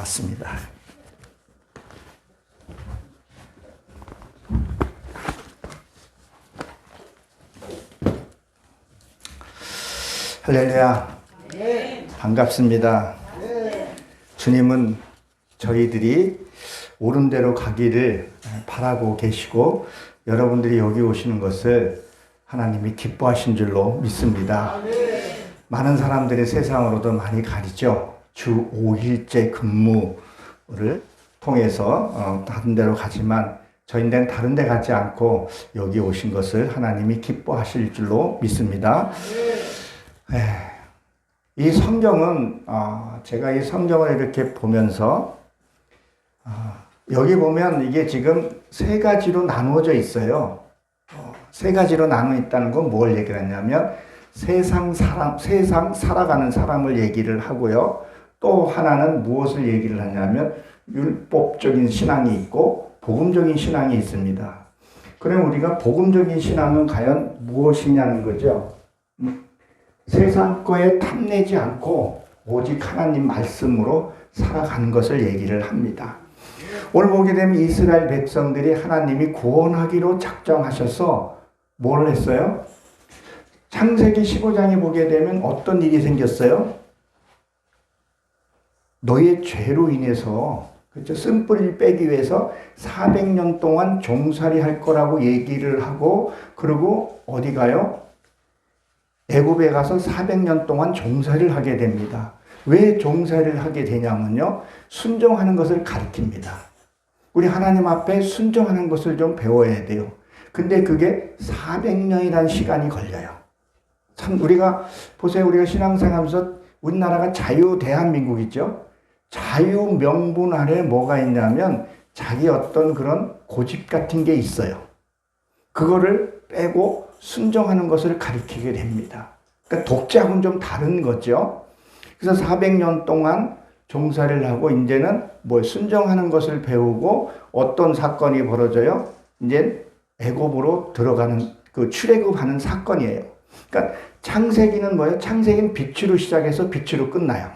왔습니다. 할렐루야. 반갑습니다. 주님은 저희들이 옳은 대로 가기를 바라고 계시고 여러분들이 여기 오시는 것을 하나님이 기뻐하신 줄로 믿습니다. 많은 사람들이 세상으로도 많이 가리죠. 주 5일째 근무를 통해서 다른 데로 가지만 저희는 다른 데 가지 않고 여기 오신 것을 하나님이 기뻐하실 줄로 믿습니다. 이 성경은 제가 이 성경을 이렇게 보면서 여기 보면 이게 지금 세 가지로 나누어져 있어요. 세 가지로 나누어 있다는 건 뭘 얘기를 하냐면 세상 살아가는 사람을 얘기를 하고요. 또 하나는 무엇을 얘기를 하냐면 율법적인 신앙이 있고 복음적인 신앙이 있습니다. 그럼 우리가 복음적인 신앙은 과연 무엇이냐는 거죠. 세상 거에 탐내지 않고 오직 하나님 말씀으로 살아가는 것을 얘기를 합니다. 오늘 보게 되면 이스라엘 백성들이 하나님이 구원하기로 작정하셔서 뭘 했어요? 창세기 15장에 보게 되면 어떤 일이 생겼어요? 너의 죄로 인해서 그렇죠? 쓴뿌리를 빼기 위해서 400년 동안 종살이 할 거라고 얘기를 하고 그리고 어디 가요? 애굽에 가서 400년 동안 종살이를 하게 됩니다. 왜 종살이를 하게 되냐면요. 순종하는 것을 가리킵니다. 우리 하나님 앞에 순종하는 것을 좀 배워야 돼요. 근데 그게 400년이라는 시간이 걸려요. 참 우리가 보세요. 우리가 신앙생활하면서 우리나라가 자유 대한민국이죠. 자유 명분 아래 뭐가 있냐면 자기 어떤 그런 고집 같은 게 있어요. 그거를 빼고 순종하는 것을 가리키게 됩니다. 그러니까 독재하고는 좀 다른 거죠. 그래서 400년 동안 종살이를 하고 이제는 뭐 순종하는 것을 배우고 어떤 사건이 벌어져요? 이제 애굽으로 들어가는 그 출애굽하는 사건이에요. 그러니까 창세기는 뭐예요? 창세기는 빛으로 시작해서 빛으로 끝나요.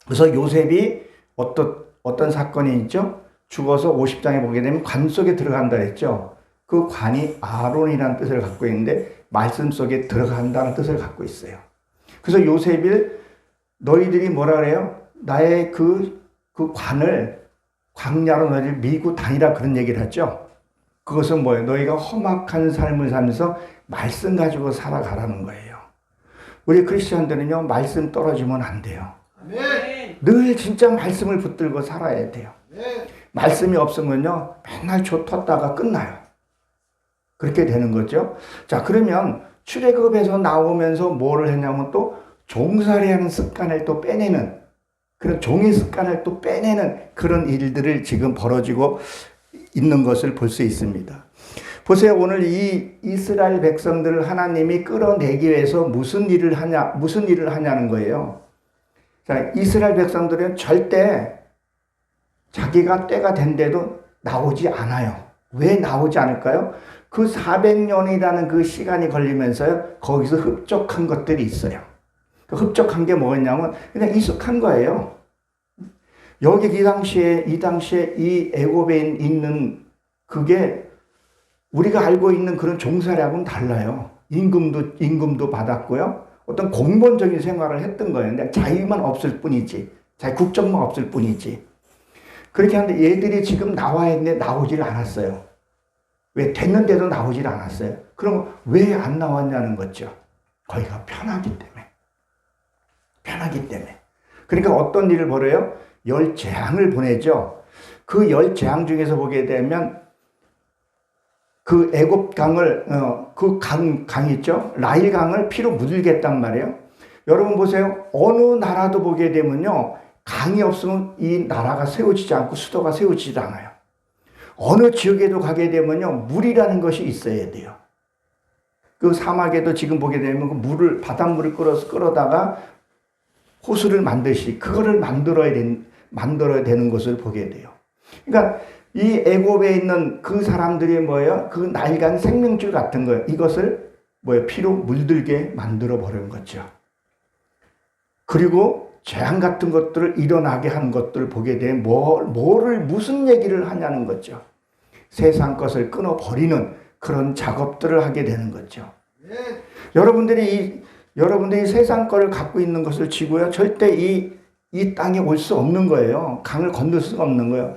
그래서 요셉이 어떤 사건이 있죠? 죽어서 50장에 보게 되면 관 속에 들어간다 했죠. 그 관이 아론이라는 뜻을 갖고 있는데 말씀 속에 들어간다는 뜻을 갖고 있어요. 그래서 요셉을 너희들이 뭐라 그래요? 나의 그 관을 광야로 너희를 밀고 다니라 그런 얘기를 하죠. 그것은 뭐예요? 너희가 험악한 삶을 살면서 말씀 가지고 살아가라는 거예요. 우리 크리스천들은요, 말씀 떨어지면 안 돼요. 늘 진짜 말씀을 붙들고 살아야 돼요. 말씀이 없으면요, 맨날 줬다가 끝나요. 그렇게 되는 거죠. 자, 그러면 출애굽에서 나오면서 뭐를 했냐면 또 종살이하는 습관을 또 빼내는 그런 종의 습관을 또 빼내는 그런 일들을 지금 벌어지고 있는 것을 볼 수 있습니다. 보세요. 오늘 이 이스라엘 백성들을 하나님이 끌어내기 위해서 무슨 일을 하냐는 거예요. 자, 이스라엘 백성들은 절대 자기가 때가 된데도 나오지 않아요. 왜 나오지 않을까요? 그 400년이라는 그 시간이 걸리면서요, 거기서 흡족한 것들이 있어요. 그 흡족한 게 뭐였냐면, 그냥 익숙한 거예요. 여기 이 당시에 이 애굽에 있는 그게 우리가 알고 있는 그런 종살이하고는 달라요. 임금도 받았고요. 어떤 공무원적인 생활을 했던 거예요. 근데 자유만 없을 뿐이지. 자기 국적만 없을 뿐이지. 그렇게 하는데 얘들이 지금 나와야 했는데 나오질 않았어요. 왜 됐는데도 나오질 않았어요. 그럼 왜 안 나왔냐는 거죠. 거기가 편하기 때문에. 편하기 때문에. 그러니까 어떤 일을 벌여요? 10재앙을 보내죠. 그 10재앙 중에서 보게 되면 그 애굽 강을 그 강 있죠. 라일 강을 피로 묻을겠단 말이에요. 여러분 보세요. 어느 나라도 보게 되면요. 강이 없으면 이 나라가 세워지지 않고 수도가 세워지지 않아요. 어느 지역에도 가게 되면요. 물이라는 것이 있어야 돼요. 그 사막에도 지금 보게 되면 그 바닷물을 끌어다가 호수를 만드시 그거를 만들어야 되는 것을 보게 돼요. 그러니까 이 애굽에 있는 그 사람들이 뭐예요? 그 나일강 생명줄 같은 거예요. 이것을 피로 물들게 만들어 버린 거죠. 그리고 재앙 같은 것들을 일어나게 한 것들을 보게 되면 무슨 얘기를 하냐는 거죠. 세상 것을 끊어버리는 그런 작업들을 하게 되는 거죠. 여러분들이 세상 거를 갖고 있는 것을 지고요. 절대 이 땅에 올 수 없는 거예요. 강을 건널 수가 없는 거예요.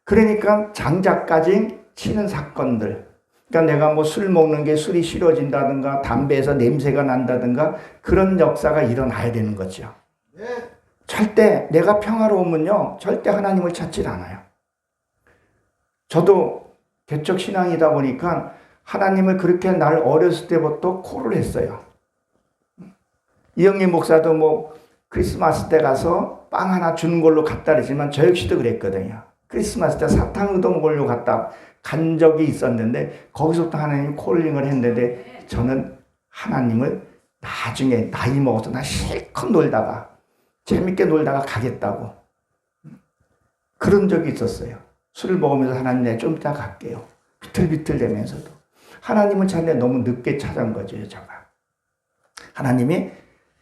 그러니까 장작까지 치는 사건들. 그러니까 내가 뭐 술 먹는 게 술이 싫어진다든가 담배에서 냄새가 난다든가 그런 역사가 일어나야 되는 거죠. 절대 내가 평화로우면요. 절대 하나님을 찾질 않아요. 저도 개척 신앙이다 보니까 하나님을 그렇게 날 어렸을 때부터 콜을 했어요. 이영민 목사도 뭐 크리스마스 때 가서 빵 하나 주는 걸로 갔다 그랬지만 저 역시도 그랬거든요. 크리스마스 때 사탕 얻어 먹으려고 갔다 간 적이 있었는데 거기서부터 하나님 콜링을 했는데 저는 하나님을 나중에 나이 먹어서 나 실컷 놀다가 재밌게 놀다가 가겠다고 그런 적이 있었어요. 술을 먹으면서 하나님 내 좀 이따 갈게요. 비틀비틀 되면서도 하나님은 찾는데 너무 늦게 찾아온 거죠. 제가 하나님이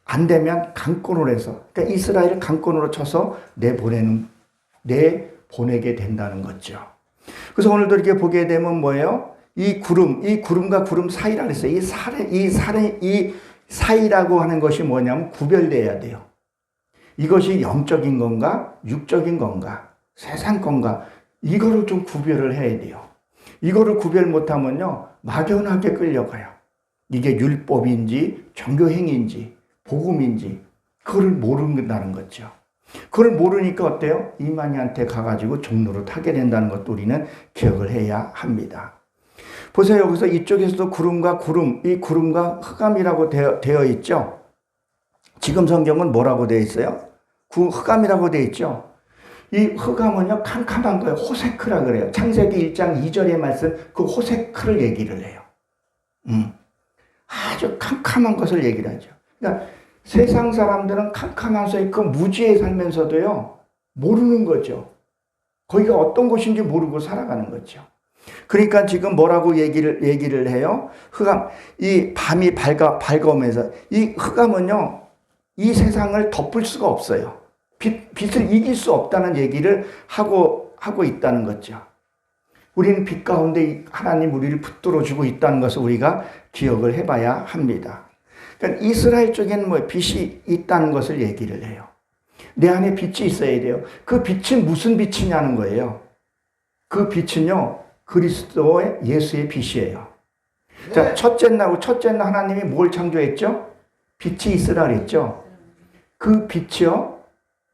안 되면 강권으로 해서 그러니까 이스라엘을 강권으로 쳐서 내보내게 된다는 거죠. 그래서 오늘도 이렇게 보게 되면 뭐예요? 이 구름과 구름 사이라고 했어요. 이 사이라고 하는 것이 뭐냐면 구별돼야 돼요. 이것이 영적인 건가, 육적인 건가, 세상 건가, 이거를 좀 구별을 해야 돼요. 이거를 구별 못하면요, 막연하게 끌려가요. 이게 율법인지, 종교행위인지, 복음인지, 그걸 모른다는 거죠. 그걸 모르니까 어때요? 이만희한테 가가지고 종로를 타게 된다는 것도 우리는 기억을 해야 합니다. 보세요. 여기서 이쪽에서도 이 구름과 흑암이라고 되어 있죠. 지금 성경은 뭐라고 되어 있어요? 흑암이라고 되어 있죠. 이 흑암은요, 캄캄한 거예요. 호세크라 그래요. 창세기 1장 2절의 말씀, 그 호세크를 얘기를 해요. 아주 캄캄한 것을 얘기를 하죠. 그러니까 세상 사람들은 캄캄하면서 그 무지에 살면서도요, 모르는 거죠. 거기가 어떤 곳인지 모르고 살아가는 거죠. 그러니까 지금 뭐라고 얘기를 해요? 흑암, 이 밤이 밝아오면서, 이 흑암은요, 이 세상을 덮을 수가 없어요. 빛을 이길 수 없다는 얘기를 하고 있다는 거죠. 우리는 빛 가운데 하나님 우리를 붙들어주고 있다는 것을 우리가 기억을 해봐야 합니다. 그러니까 이스라엘 쪽에는 빛이 있다는 것을 얘기를 해요. 내 안에 빛이 있어야 돼요. 그 빛은 무슨 빛이냐는 거예요. 그 빛은요, 그리스도의 예수의 빛이에요. 네. 자, 첫째 날 하나님이 뭘 창조했죠? 빛이 있으라 그랬죠. 그 빛이요,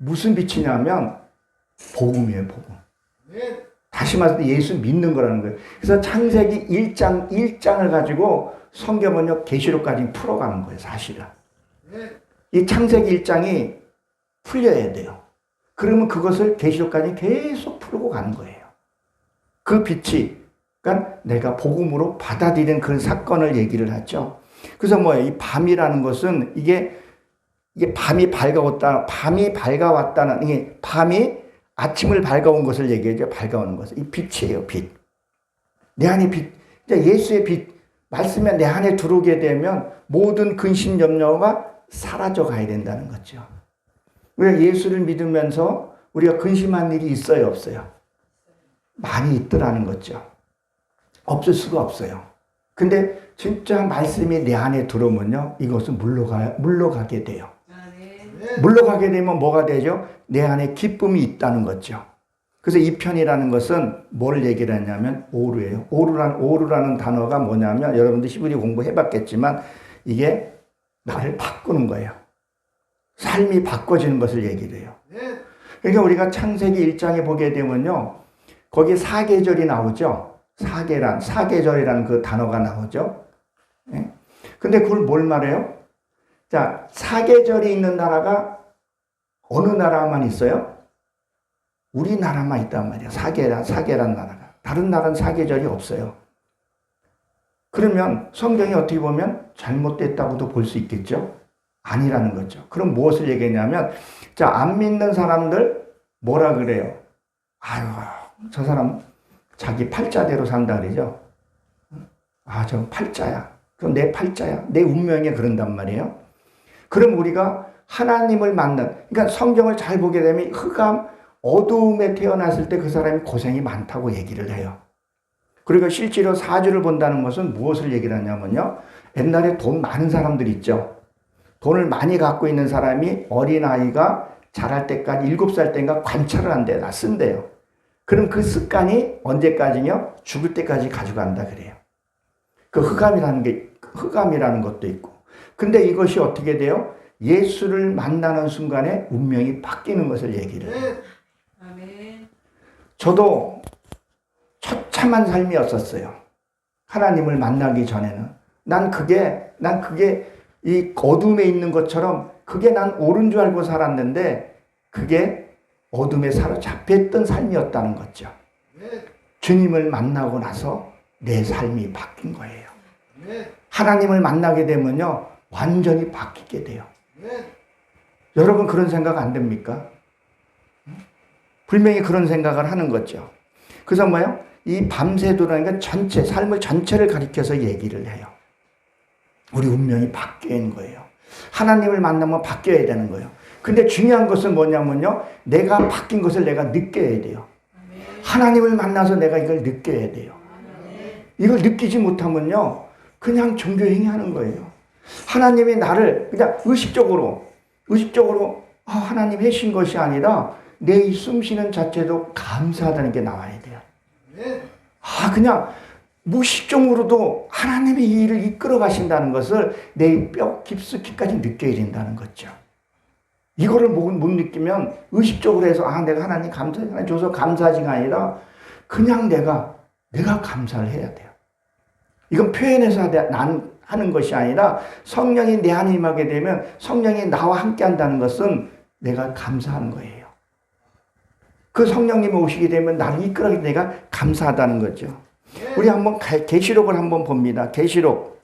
무슨 빛이냐면 복음이에요, 복음. 네. 다시 말해서 예수 믿는 거라는 거예요. 그래서 창세기 1장을 가지고 성경은요, 계시록까지 풀어가는 거예요, 사실은. 네. 이 창세기 1장이 풀려야 돼요. 그러면 그것을 계시록까지 계속 풀고 가는 거예요. 그 빛이, 그러니까 내가 복음으로 받아들이는 그 사건을 얘기를 하죠. 그래서 뭐예요? 이 밤이라는 것은 이게 밤이 밝아왔다는, 이게 밤이 아침을 밝아온 것을 얘기하죠. 밝아오는 것을. 이 빛이에요, 빛. 내 안에 빛. 예수의 빛. 말씀에 내 안에 들어오게 되면 모든 근심 염려가 사라져 가야 된다는 거죠. 우리가 예수를 믿으면서 우리가 근심한 일이 있어요, 없어요? 많이 있더라는 거죠. 없을 수가 없어요. 근데 진짜 말씀이 내 안에 들어오면요, 이것은 물러가게 돼요. 물러가게 되면 뭐가 되죠? 내 안에 기쁨이 있다는 거죠. 그래서 이 편이라는 것은 뭘 얘기를 하냐면 오르예요. 오르라는 단어가 뭐냐면 여러분들 히브리 공부해봤겠지만 이게 나를 바꾸는 거예요. 삶이 바꿔지는 것을 얘기를 해요. 그러니까 우리가 창세기 1장에 보게 되면요, 거기 사계절이 나오죠. 사계절이라는 그 단어가 나오죠. 근데 그걸 뭘 말해요? 자, 사계절이 있는 나라가 어느 나라만 있어요? 우리나라만 있단 말이에요. 사계란 나라가. 다른 나라는 사계절이 없어요. 그러면 성경이 어떻게 보면 잘못됐다고도 볼 수 있겠죠? 아니라는 거죠. 그럼 무엇을 얘기했냐면, 자, 안 믿는 사람들 뭐라 그래요? 아유, 저 사람 자기 팔자대로 산다 그러죠? 아, 저 팔자야. 그럼 내 팔자야. 내 운명에 그런단 말이에요. 그럼 우리가 하나님을 만난, 그러니까 성경을 잘 보게 되면 흑암, 어두움에 태어났을 때 그 사람이 고생이 많다고 얘기를 해요. 그리고 실제로 사주를 본다는 것은 무엇을 얘기를 하냐면요. 옛날에 돈 많은 사람들 있죠. 돈을 많이 갖고 있는 사람이 어린아이가 자랄 때까지 7살 때인가 관찰을 한대요. 쓴대요. 그럼 그 습관이 언제까지요? 죽을 때까지 가져간다 그래요. 그 흑암이라는 것도 있고. 근데 이것이 어떻게 돼요? 예수를 만나는 순간에 운명이 바뀌는 것을 얘기를 해요. 저도 처참한 삶이었었어요. 하나님을 만나기 전에는. 난 그게 이 어둠에 있는 것처럼 그게 난 옳은 줄 알고 살았는데 그게 어둠에 사로잡혔던 삶이었다는 거죠. 주님을 만나고 나서 내 삶이 바뀐 거예요. 하나님을 만나게 되면요. 완전히 바뀌게 돼요. 여러분 그런 생각 안 됩니까? 분명히 그런 생각을 하는 거죠. 그래서 뭐예요? 이 밤새도라는 건 삶의 전체를 가리켜서 얘기를 해요. 우리 운명이 바뀌는 거예요. 하나님을 만나면 바뀌어야 되는 거예요. 근데 중요한 것은 뭐냐면요. 내가 바뀐 것을 내가 느껴야 돼요. 하나님을 만나서 내가 이걸 느껴야 돼요. 이걸 느끼지 못하면요. 그냥 종교행위 하는 거예요. 하나님이 나를 그냥 의식적으로 하나님 해신 것이 아니라 내 이 숨쉬는 자체도 감사하다는 게 나와야 돼요. 그냥 무식적으로도 하나님이 이 일을 이끌어 가신다는 것을 내 뼈 깊숙이까지 느껴야 된다는 거죠. 이거를 못 느끼면 의식적으로 해서 내가 하나님 줘서 감사하지가 아니라 그냥 내가 감사를 해야 돼요. 이건 표현해서 하는 것이 아니라 성령이 내 안에 임하게 되면 성령이 나와 함께 한다는 것은 내가 감사하는 거예요. 그 성령님이 오시게 되면 나를 이끌어가게 내가 감사하다는 거죠. 우리 한번 계시록을 한번 봅니다. 계시록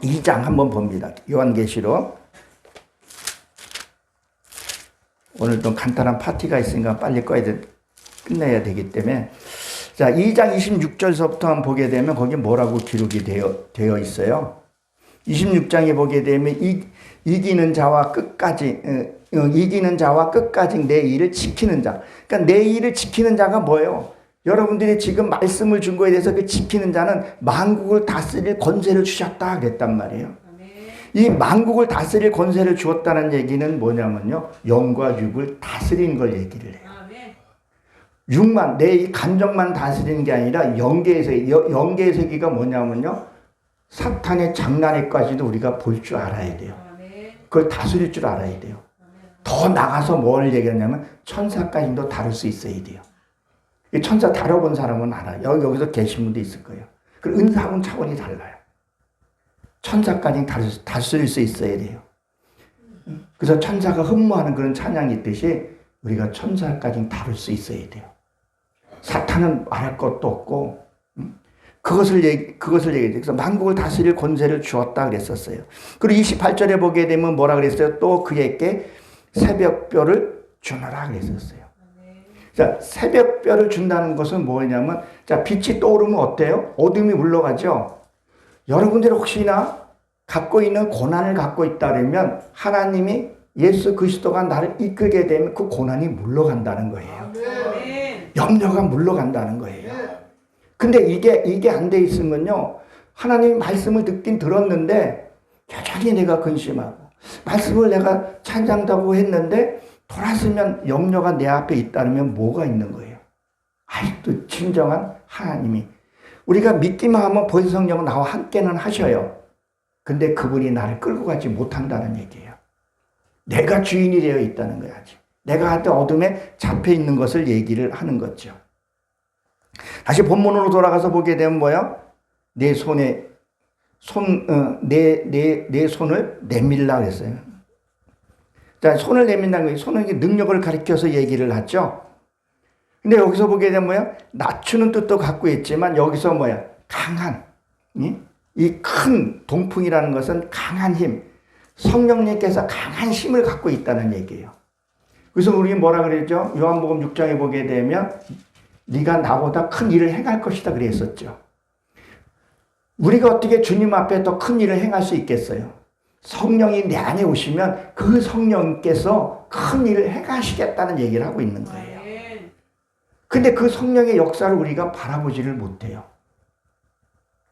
2장 한번 봅니다. 요한계시록. 오늘 또 간단한 파티가 있으니까 빨리 끝내야 되기 때문에. 자, 2장 26절서부터 한번 보게 되면 거기 뭐라고 기록이 되어 있어요. 26장에 보게 되면 이기는 자와 끝까지 내 일을 지키는 자. 그러니까 내 일을 지키는 자가 뭐예요? 여러분들이 지금 말씀을 준 거에 대해서 그 지키는 자는 만국을 다스릴 권세를 주셨다 그랬단 말이에요. 이 만국을 다스릴 권세를 주었다는 얘기는 뭐냐면요. 영과 육을 다스리는 걸 얘기를 해요. 육만, 내 이 감정만 다스리는 게 아니라 영계의 세계가 뭐냐면요. 사탄의 장난에까지도 우리가 볼 줄 알아야 돼요. 그걸 다스릴 줄 알아야 돼요. 더 나가서 뭘 얘기하냐면 천사까지도 다룰 수 있어야 돼요. 이 천사 다뤄본 사람은 알아요. 여기서 계신 분도 있을 거예요. 그 은사하고는 차원이 달라요. 천사까지 다스릴 수 있어야 돼요. 그래서 천사가 흠모하는 그런 찬양이 있듯이 우리가 천사까지 다룰 수 있어야 돼요. 사탄은 말할 것도 없고 그것을 얘기해요. 그래서 만국을 다스릴 권세를 주었다 그랬었어요. 그리고 28절에 보게 되면 뭐라 그랬어요? 또 그에게 새벽별을 주노라 그랬었어요. 자, 새벽별을 준다는 것은 뭐냐면, 자, 빛이 떠오르면 어때요? 어둠이 물러가죠? 여러분들이 혹시나 갖고 있는 고난을 갖고 있다 그러면 하나님이 예수 그리스도가 나를 이끌게 되면 그 고난이 물러간다는 거예요. 염려가 물러간다는 거예요. 근데 이게 안 돼 있으면요. 하나님의 말씀을 듣긴 들었는데 여전히 내가 근심하고 말씀을 내가 찬양하고 했는데 돌아서면 염려가 내 앞에 있다면 뭐가 있는 거예요? 아직도 진정한 하나님이 우리가 믿기만 하면 보혜사 성령은 나와 함께는 하셔요. 근데 그분이 나를 끌고 가지 못한다는 얘기예요. 내가 주인이 되어 있다는 거야. 내가 하여튼 어둠에 잡혀 있는 것을 얘기를 하는 거죠. 다시 본문으로 돌아가서 보게 되면 뭐야? 내 손을 내밀라 그랬어요. 자, 손을 내민다는 거예요. 손은 능력을 가리켜서 얘기를 하죠. 근데 여기서 보게 되면 뭐야? 낮추는 뜻도 갖고 있지만 여기서 뭐야? 강한. 이 큰 동풍이라는 것은 강한 힘. 성령님께서 강한 힘을 갖고 있다는 얘기예요. 그래서 우리 뭐라 그랬죠? 요한복음 6장에 보게 되면 네가 나보다 큰 일을 행할 것이다 그랬었죠. 우리가 어떻게 주님 앞에 더 큰 일을 행할 수 있겠어요? 성령이 내 안에 오시면 그 성령께서 큰 일을 해가시겠다는 얘기를 하고 있는 거예요. 근데 그 성령의 역사를 우리가 바라보지를 못해요.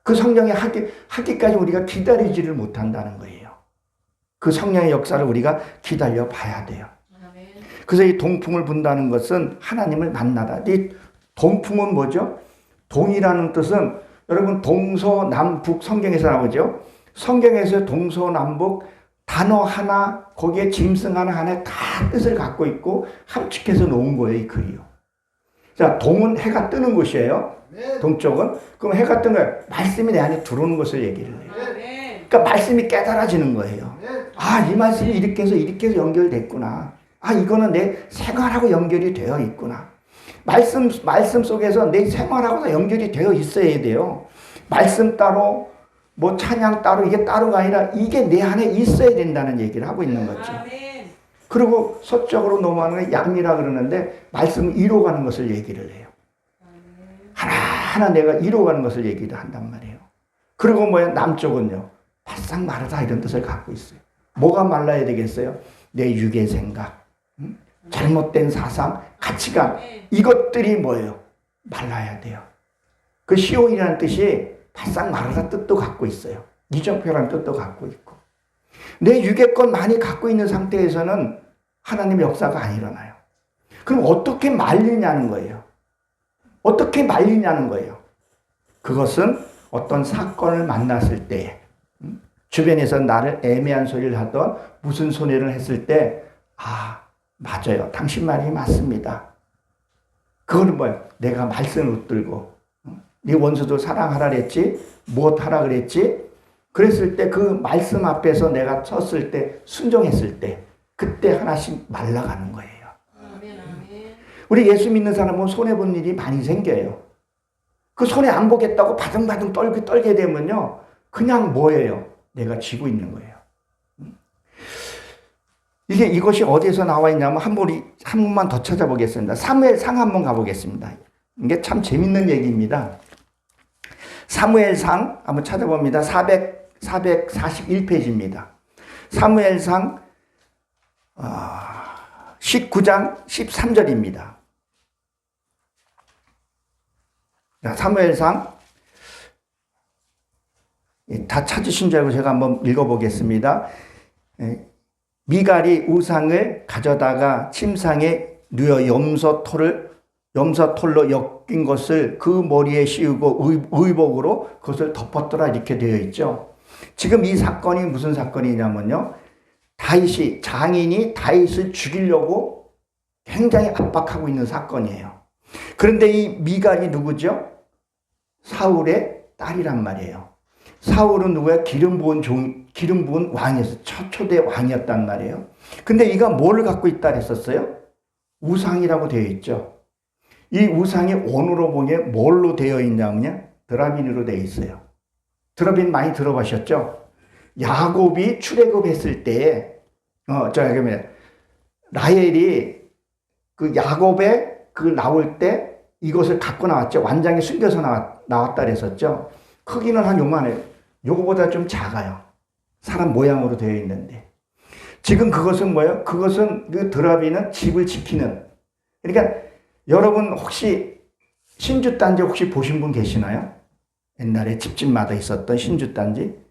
그 성령이 하기까지 우리가 기다리지를 못한다는 거예요. 그 성령의 역사를 우리가 기다려 봐야 돼요. 그래서 이 동풍을 분다는 것은 하나님을 만나다. 이 동풍은 뭐죠? 동이라는 뜻은 여러분 동서남북 성경에서 나오죠. 성경에서 동서남북 단어 하나 거기에 짐승 하나에 다 뜻을 갖고 있고 합축해서 놓은 거예요. 이 글이요. 자, 동은 해가 뜨는 곳이에요. 동쪽은. 그럼 해가 뜬 거예요. 말씀이 내 안에 들어오는 것을 얘기를 해요. 그러니까 말씀이 깨달아지는 거예요. 아, 이 말씀이 이렇게 해서 연결됐구나. 아, 이거는 내 생활하고 연결이 되어 있구나. 말씀 속에서 내 생활하고 연결이 되어 있어야 돼요. 말씀 따로, 뭐 찬양 따로, 이게 따로가 아니라 이게 내 안에 있어야 된다는 얘기를 하고 있는 거죠. 그리고 서적으로 넘어가는 게 양이라 그러는데 말씀을 이뤄가는 것을 얘기를 해요. 하나하나 내가 이뤄가는 것을 얘기를 한단 말이에요. 그리고 뭐야? 남쪽은요. 바싹 마르다 이런 뜻을 갖고 있어요. 뭐가 말라야 되겠어요? 내 육의 생각, 잘못된 사상, 가치관, 이것들이 뭐예요? 말라야 돼요. 그 시온이라는 뜻이 바싹 마르다 뜻도 갖고 있어요. 이정표라는 뜻도 갖고 있고. 내 육의 것 많이 갖고 있는 상태에서는 하나님의 역사가 안 일어나요. 그럼 어떻게 말리냐는 거예요. 어떻게 말리냐는 거예요. 그것은 어떤 사건을 만났을 때, 주변에서 나를 애매한 소리를 하던 무슨 손해를 했을 때, 아, 맞아요. 당신 말이 맞습니다. 그거는 뭐예요? 내가 말씀을 붙들고, 네 원수도 사랑하라 그랬지? 무엇 하라 그랬지? 그랬을 때 그 말씀 앞에서 내가 섰을 때, 순종했을 때, 그때 하나씩 말라가는 거예요. 우리 예수 믿는 사람은 손해본 일이 많이 생겨요. 그 손해 안 보겠다고 바등바등 떨게 되면요. 그냥 뭐예요? 내가 쥐고 있는 거예요. 이것이 어디에서 나와 있냐면 한 번만 더 찾아보겠습니다. 사무엘상 한번 가보겠습니다. 이게 참 재밌는 얘기입니다. 사무엘상 한번 찾아봅니다. 441페이지입니다. 사무엘상 19장 13절입니다. 사무엘상 다 찾으신 줄 알고 제가 한번 읽어보겠습니다. 미갈이 우상을 가져다가 침상에 누여 염소털로 엮인 것을 그 머리에 씌우고 의복으로 그것을 덮었더라 이렇게 되어 있죠. 지금 이 사건이 무슨 사건이냐면요. 장인이 다윗을 죽이려고 굉장히 압박하고 있는 사건이에요. 그런데 이 미갈이 누구죠? 사울의 딸이란 말이에요. 사울은 누구야? 기름 부은 왕이었어요. 초대 왕이었단 말이에요. 근데 이가 뭘 갖고 있다 했었어요? 우상이라고 되어 있죠. 이 우상이 원으로 보기에 뭘로 되어 있냐면요. 드라빈으로 되어 있어요. 드라빈 많이 들어보셨죠? 야곱이 출애굽했을 때, 라헬이 그 야곱에 나올 때 이것을 갖고 나왔죠. 완장에 숨겨서 나왔다 그랬었죠. 크기는 한 요만해요. 요거보다 좀 작아요. 사람 모양으로 되어 있는데. 지금 그것은 뭐예요? 그것은 그 드라비는 집을 지키는. 그러니까 여러분 혹시 신주단지 혹시 보신 분 계시나요? 옛날에 집집마다 있었던 신주단지?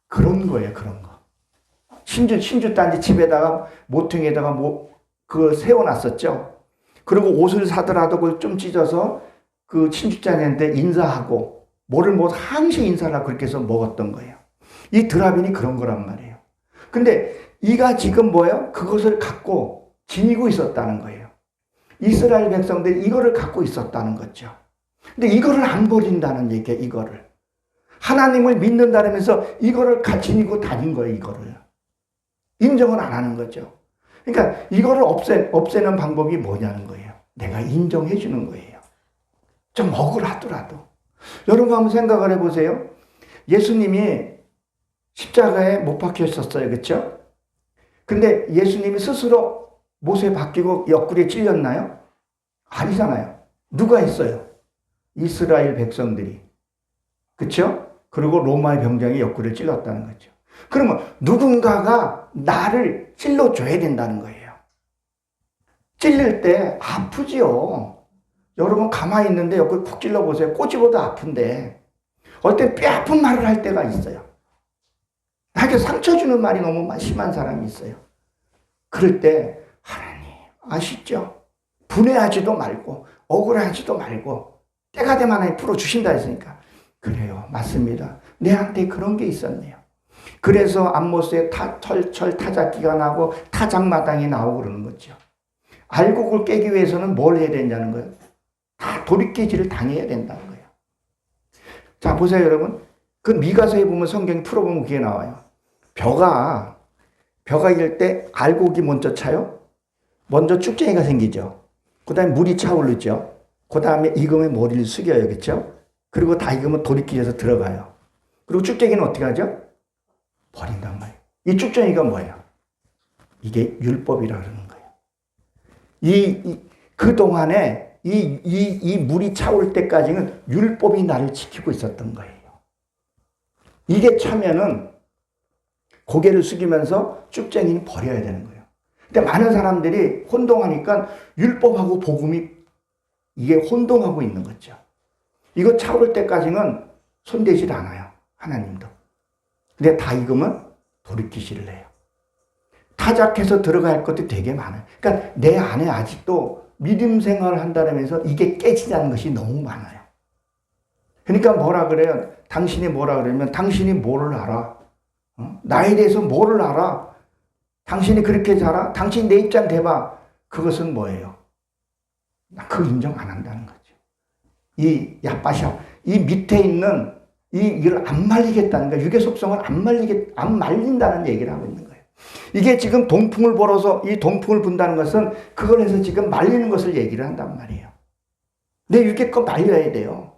그런 거예요, 그런 거. 신주단지 집에다가 모퉁이에다가 그걸 세워놨었죠. 그리고 옷을 사더라도 그걸 좀 찢어서 그 신주단지한테 인사하고 항시 인사를 하고 그렇게 해서 먹었던 거예요. 이 드라빈이 그런 거란 말이에요. 근데 이가 지금 뭐예요? 그것을 갖고 지니고 있었다는 거예요. 이스라엘 백성들이 이거를 갖고 있었다는 거죠. 근데 이거를 안 버린다는 얘기예요, 이거를. 하나님을 믿는다면서 이거를 지니고 다닌 거예요, 이거를. 인정을 안 하는 거죠. 그러니까 이거를 없애는 방법이 뭐냐는 거예요. 내가 인정해 주는 거예요. 좀 억울하더라도. 여러분 한번 생각을 해보세요. 예수님이 십자가에 못 박히셨어요. 그렇죠? 근데 예수님이 스스로 못에 박히고 옆구리에 찔렸나요? 아니잖아요. 누가 했어요? 이스라엘 백성들이. 그렇죠? 그리고 로마의 병장이 옆구리를 찔렀다는 거죠. 그러면 누군가가 나를 찔러줘야 된다는 거예요. 찔릴 때 아프지요. 여러분 가만히 있는데 옆을 푹 찔러보세요. 꼬집어도 아픈데 어떨 때 뼈 아픈 말을 할 때가 있어요. 나에게 상처 주는 말이 너무 심한 사람이 있어요. 그럴 때 하나님 아시죠? 분해하지도 말고 억울하지도 말고 때가 되면 하나님 풀어주신다 했으니까 그래요. 맞습니다. 내한테 그런 게 있었네요. 그래서 안모스에 철철 타작기가 나고 타작마당이 나오고 그러는 거죠. 알곡을 깨기 위해서는 뭘 해야 되냐는 거예요. 다 돌이키지를 당해야 된다는 거예요. 자 보세요 여러분. 그 미가서에 보면 성경이 풀어보면 그게 나와요. 벼가 이럴 때 알곡이 먼저 차요. 먼저 쭉쟁이가 생기죠. 그 다음에 물이 차오르죠. 그 다음에 익으면 머리를 숙여요. 그렇죠? 그리고 다 익으면 돌이키셔서 들어가요. 그리고 쭉쟁이는 어떻게 하죠? 버린단 말이에요. 이 쭉쟁이가 뭐예요? 이게 율법이라 그러는 거예요. 그동안에 이 물이 차올 때까지는 율법이 나를 지키고 있었던 거예요. 이게 차면은 고개를 숙이면서 쭉쟁이는 버려야 되는 거예요. 근데 많은 사람들이 혼동하니까 율법하고 복음이 이게 혼동하고 있는 거죠. 이거 차올 때까지는 손대질 않아요. 하나님도. 근데 다 익으면 돌이키시를 해요. 타작해서 들어갈 것도 되게 많아요. 그러니까 내 안에 아직도 믿음 생활을 한다면서 이게 깨지지 않는 것이 너무 많아요. 그러니까 뭐라 그래요? 당신이 뭐라 그러면 당신이 뭐를 알아? 나에 대해서 뭐를 알아? 당신이 그렇게 살아? 당신 내 입장 대봐. 그것은 뭐예요? 그 인정 안 한다는 거죠. 이 야빠샤, 이 밑에 있는 이걸 안 말리겠다는 거예요. 육의 속성을 안 말린다는 얘기를 하고 있는 거예요. 이게 지금 동풍을 불어서 이 동풍을 분다는 것은 그걸 해서 지금 말리는 것을 얘기를 한단 말이에요. 내 육의 거 말려야 돼요.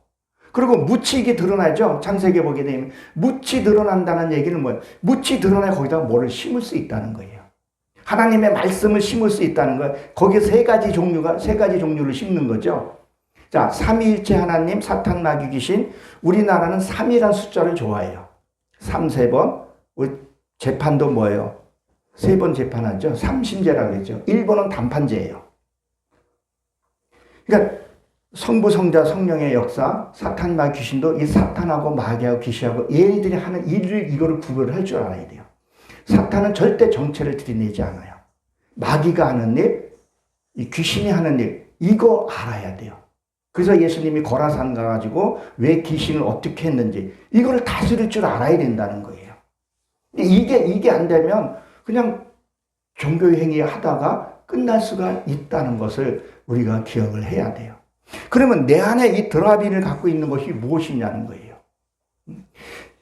그리고 묻히 이게 드러나죠. 창세기 보게 되면 묻히 드러난다는 얘기는 뭐예요? 묻히 드러나야 거기다가 뭐를 심을 수 있다는 거예요. 하나님의 말씀을 심을 수 있다는 거예요. 거기에 세 가지 종류를 심는 거죠. 자, 삼위일체 하나님, 사탄, 마귀, 귀신. 우리나라는 3이라는 숫자를 좋아해요. 3, 3번. 재판도 뭐예요? 3번 재판하죠. 삼심제라고 그랬죠. 1번은 단판제예요. 그러니까 성부, 성자, 성령의 역사, 사탄, 마귀, 귀신도 이 사탄하고 마귀하고 귀신하고 얘네들이 하는 일을 이거를 구별을 할 줄 알아야 돼요. 사탄은 절대 정체를 들이내지 않아요. 마귀가 하는 일, 이 귀신이 하는 일, 이거 알아야 돼요. 그래서 예수님이 거라산 가가지고 왜 귀신을 어떻게 했는지 이거를 다스릴 줄 알아야 된다는 거예요. 이게 안 되면 그냥 종교의 행위 하다가 끝날 수가 있다는 것을 우리가 기억을 해야 돼요. 그러면 내 안에 이 드라빈을 갖고 있는 것이 무엇이냐는 거예요.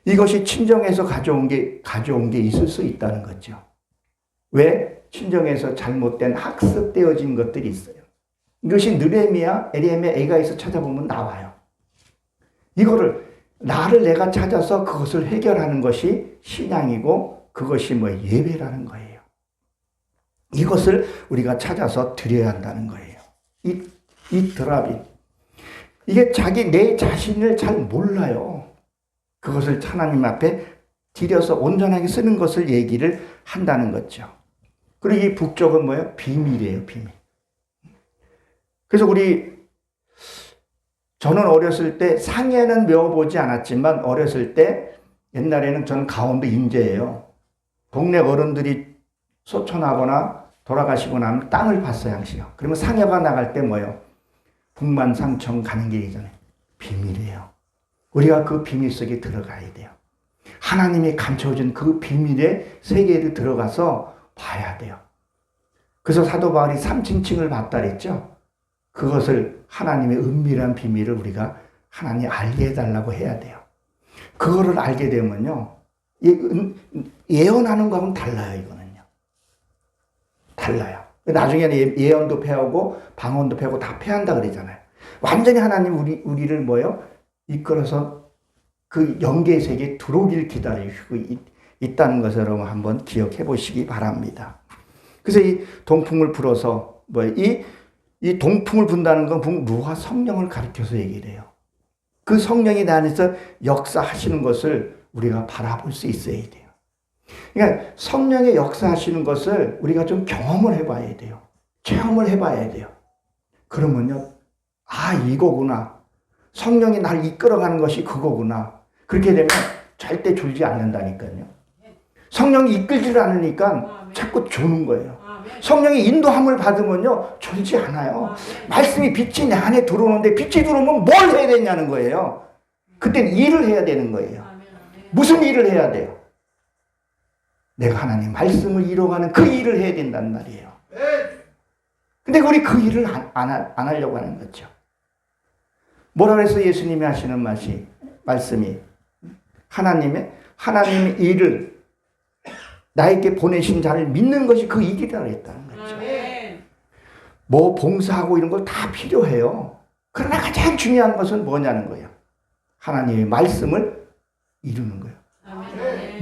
이것이 친정에서 가져온 게 있을 수 있다는 거죠. 왜? 친정에서 잘못된 학습되어진 것들이 있어요. 이것이 느레미야, 에레미야, 에가에서 찾아보면 나와요. 이거를 나를 내가 찾아서 그것을 해결하는 것이 신앙이고 그것이 예배라는 거예요. 이것을 우리가 찾아서 드려야 한다는 거예요. 이 드라빈. 이게 내 자신을 잘 몰라요. 그것을 하나님 앞에 드려서 온전하게 쓰는 것을 얘기를 한다는 거죠. 그리고 이 북쪽은 뭐예요? 비밀이에요, 비밀. 그래서 저는 어렸을 때 상해는 메워보지 않았지만 어렸을 때 옛날에는 저는 강원도 인제예요. 동네 어른들이 소천하거나 돌아가시고 나면 땅을 봤어요, 항시요. 그러면 상해가 나갈 때 뭐예요? 북만상청 가는 길이잖아요. 비밀이에요. 우리가 그 비밀 속에 들어가야 돼요. 하나님이 감춰준 그 비밀의 세계에 들어가서 봐야 돼요. 그래서 사도 바울이 삼층층을 봤다 그랬죠. 그것을 하나님의 은밀한 비밀을 우리가 하나님 알게 해달라고 해야 돼요. 그거를 알게 되면요. 예언하는 거하고는 달라요, 이거는요. 달라요. 나중에는 예언도 패하고 방언도 패하고 다 패한다 그러잖아요. 완전히 하나님 우리를 뭐요? 이끌어서 그 영계의 세계에 들어오길 기다리고 있다는 것을 여러분 한번 기억해 보시기 바랍니다. 그래서 이 동풍을 불어서 이 동풍을 분다는 건 루아 성령을 가리켜서 얘기를 해요. 그 성령이 내 안에서 역사하시는 것을 우리가 바라볼 수 있어야 돼요. 그러니까 성령의 역사하시는 것을 우리가 좀 경험을 해봐야 돼요. 체험을 해봐야 돼요. 그러면요, 아, 이거구나. 성령이 날 이끌어가는 것이 그거구나. 그렇게 되면 절대 졸지 않는다니까요. 성령이 이끌지를 않으니까 자꾸 조는 거예요. 성령의 인도함을 받으면요, 졸지 않아요. 말씀이 빛이 내 안에 들어오는데 빛이 들어오면 뭘 해야 되냐는 거예요. 그때는 일을 해야 되는 거예요. 무슨 일을 해야 돼요? 내가 하나님 말씀을 이뤄가는 그 일을 해야 된단 말이에요. 근데 우리 그 일을 안 하려고 하는 거죠. 뭐라 그래서 예수님이 하시는 말씀이 하나님의 일을 나에게 보내신 자를 믿는 것이 그 일이라고 했다는 거죠. 뭐 봉사하고 이런 걸 다 필요해요. 그러나 가장 중요한 것은 뭐냐는 거예요. 하나님의 말씀을 이루는 거예요.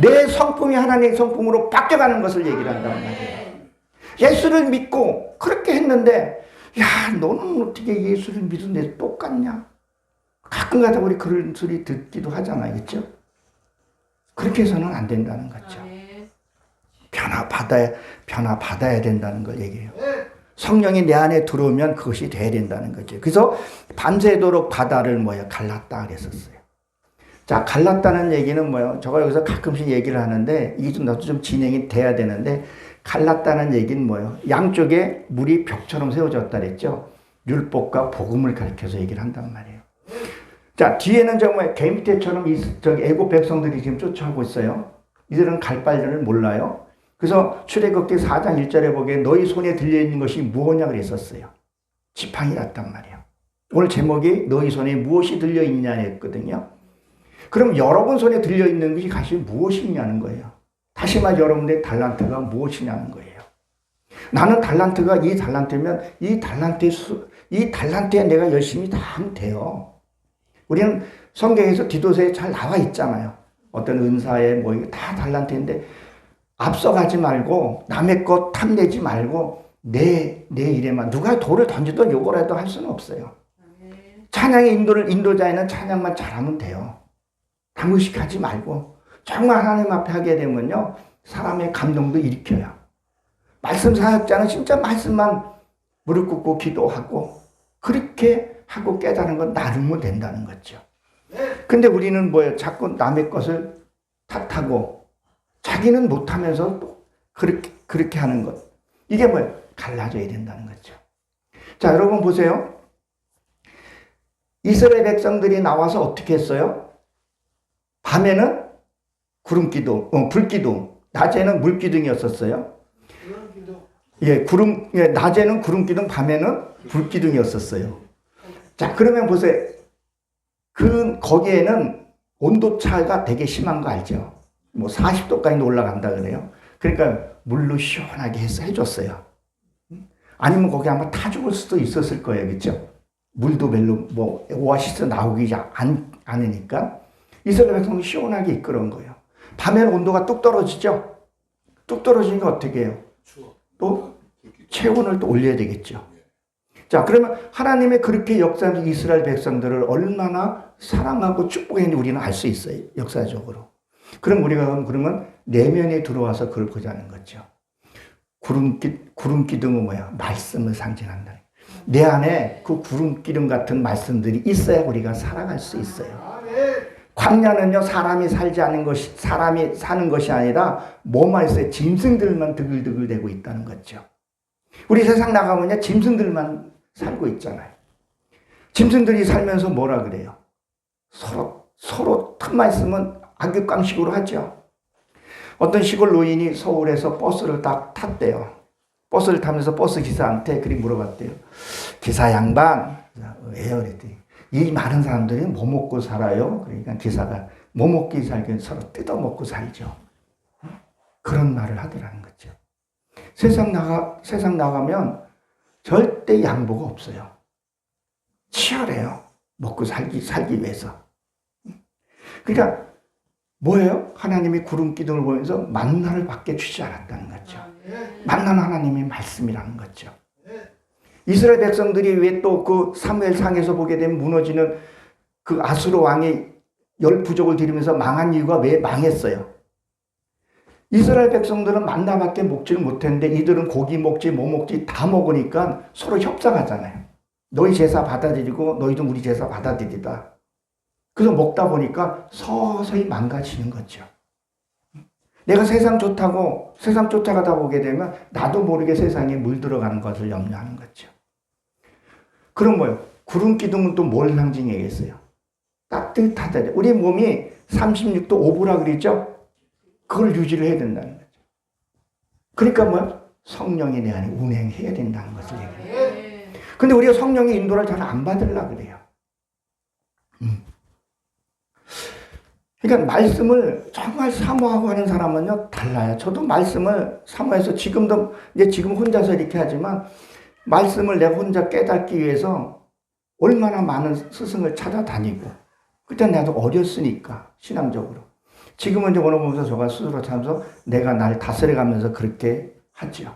내 성품이 하나님의 성품으로 바뀌어가는 것을 얘기를 한단 말이에요. 예수를 믿고 그렇게 했는데 야, 너는 어떻게 예수를 믿는데 똑같냐? 가끔가다 우리 그런 소리 듣기도 하잖아요. 그렇죠? 그렇게 해서는 안 된다는 거죠. 변화 받아야 된다는 걸 얘기해요. 성령이 내 안에 들어오면 그것이 돼야 된다는 거죠. 그래서 밤새도록 바다를 갈랐다 그랬었어요. 자, 갈랐다는 얘기는 뭐예요? 제가 여기서 가끔씩 얘기를 하는데 이게 나도 좀 진행이 돼야 되는데 갈랐다는 얘기는 뭐예요? 양쪽에 물이 벽처럼 세워졌다 그랬죠. 율법과 복음을 가리켜서 얘기를 한단 말이에요. 자, 뒤에는 정말 개미떼처럼 애굽 백성들이 지금 쫓아오고 있어요. 이들은 갈 바를 몰라요. 그래서 출애굽기 4장 1절에 보기에 너희 손에 들려있는 것이 무엇냐 그랬었어요. 지팡이 같단 말이에요. 오늘 제목이 너희 손에 무엇이 들려있냐 했거든요. 그럼 여러분 손에 들려있는 것이 무엇이냐는 거예요. 다시 말해 여러분의 달란트가 무엇이냐는 거예요. 나는 달란트가 이 달란트면 이 달란트에 내가 열심히 다 하면 돼요. 우리는 성경에서 디도서에 잘 나와 있잖아요. 어떤 은사에 이게 다 달란트인데 앞서가지 말고 남의 것 탐내지 말고 내 일에만 누가 돌을 던지던 요거라도 할 수는 없어요. 찬양의 인도자에는 찬양만 잘하면 돼요. 당무식하지 말고 정말 하나님 앞에 하게 되면요 사람의 감동도 일으켜요. 말씀 사역자는 진짜 말씀만 무릎 꿇고 기도하고 그렇게 하고 깨달은 건 나누면 된다는 거죠. 근데 우리는 뭐예요? 자꾸 남의 것을 탓하고 자기는 못하면서 또 그렇게 하는 것. 이게 뭐예요? 갈라져야 된다는 거죠. 자, 여러분 보세요. 이스라엘 백성들이 나와서 어떻게 했어요? 밤에는 불기둥, 낮에는 물기둥이었었어요. 예, 낮에는 구름기둥, 밤에는 불기둥이었었어요. 자, 그러면 보세요. 거기에는 온도 차가 되게 심한 거 알죠? 40도까지 올라간다 그래요. 그러니까 물로 시원하게 해줬어요. 아니면 거기 아마 타 죽을 수도 있었을 거예요. 그렇죠? 물도 별로 오아시스 나오기 않으니까 이스라엘 백성이 시원하게 이끌어온 거예요. 밤에는 온도가 뚝 떨어지죠? 뚝 떨어지니까 어떻게 해요? 또 체온을 또 올려야 되겠죠. 자, 그러면 하나님의 그렇게 역사하는 이스라엘 백성들을 얼마나 사랑하고 축복했는지 우리는 알 수 있어요. 역사적으로. 그럼 우리가 그러면 내면에 들어와서 그걸 보자는 거죠. 구름기둥은 뭐야? 말씀을 상징한다. 내 안에 그 구름기둥 같은 말씀들이 있어야 우리가 살아갈 수 있어요. 광야는요, 사람이 사는 것이 아니라 뭐만 있어요? 짐승들만 드글드글 대고 있다는 거죠. 우리 세상 나가면요, 짐승들만 살고 있잖아요. 짐승들이 살면서 뭐라 그래요? 서로 틈만 있으면 악육강식으로 하죠. 어떤 시골 노인이 서울에서 버스를 딱 탔대요. 버스를 타면서 버스 기사한테 그렇게 물어봤대요. 기사 양반, 왜요? 그랬더니 이 많은 사람들이 뭐 먹고 살아요? 그러니까 기사가 뭐 먹기 살기 서로 뜯어먹고 살죠. 그런 말을 하더라는 거죠. 세상 나가면 절대 양보가 없어요. 치열해요. 먹고 살기 위해서. 그러니까 뭐예요? 하나님이 구름기둥을 보면서 만나를 받게 주지 않았다는 거죠. 만나는 하나님의 말씀이라는 거죠. 이스라엘 백성들이 왜 또 그 사무엘상에서 보게 되면 무너지는 그 아수르 왕의 10부족을 들이면서 망한 이유가 왜 망했어요? 이스라엘 백성들은 만나밖에 먹지를 못했는데 이들은 고기 먹지 뭐 먹지 다 먹으니까 서로 협상하잖아요. 너희 제사 받아들이고 너희도 우리 제사 받아들이다. 그래서 먹다 보니까 서서히 망가지는 거죠. 내가 세상 좋다고 세상 쫓아가다 보게 되면 나도 모르게 세상에 물들어가는 것을 염려하는 거죠. 그럼 뭐요? 구름 기둥은 또 뭘 상징하겠어요? 따뜻하다. 우리 몸이 36도 5부라 그랬죠? 그걸 유지를 해야 된다는 거죠. 그러니까 뭐요? 성령이 내 안에 운행해야 된다는 것을 얘기해요. 근데 우리가 성령의 인도를 잘 안 받으려고 그래요. 그러니까 말씀을 정말 사모하고 하는 사람은요, 달라요. 저도 말씀을 사모해서 지금도, 이제 지금 혼자서 이렇게 하지만, 말씀을 내가 혼자 깨닫기 위해서 얼마나 많은 스승을 찾아다니고, 그때 나도 어렸으니까, 신앙적으로. 지금은 이제 어느 보면서 제가 스스로 참서 내가 날 다스려가면서 그렇게 하죠.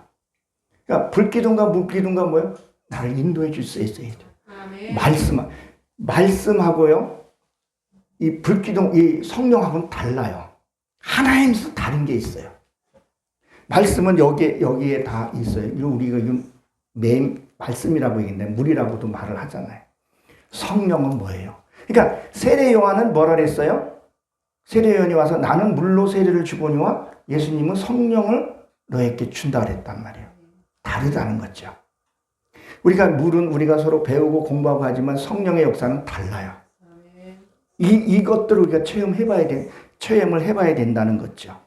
그러니까 불기둥과 물기둥과 뭐예요? 나를 인도해 줄 수 있어야 돼. 말씀하고요. 이 불기둥, 이 성령하고는 달라요. 하나님께서 다른 게 있어요. 말씀은 여기에 다 있어요. 우리가 맨 말씀이라고 얘기했는데 물이라고도 말을 하잖아요. 성령은 뭐예요? 그러니까 세례 요한은 뭐라 그랬어요? 세례 요한이 와서 나는 물로 세례를 주거니와 예수님은 성령을 너에게 준다 그랬단 말이에요. 다르다는 거죠. 물은 우리가 서로 배우고 공부하고 하지만 성령의 역사는 달라요. 이것들을 우리가 체험을 해봐야 된다는 거죠.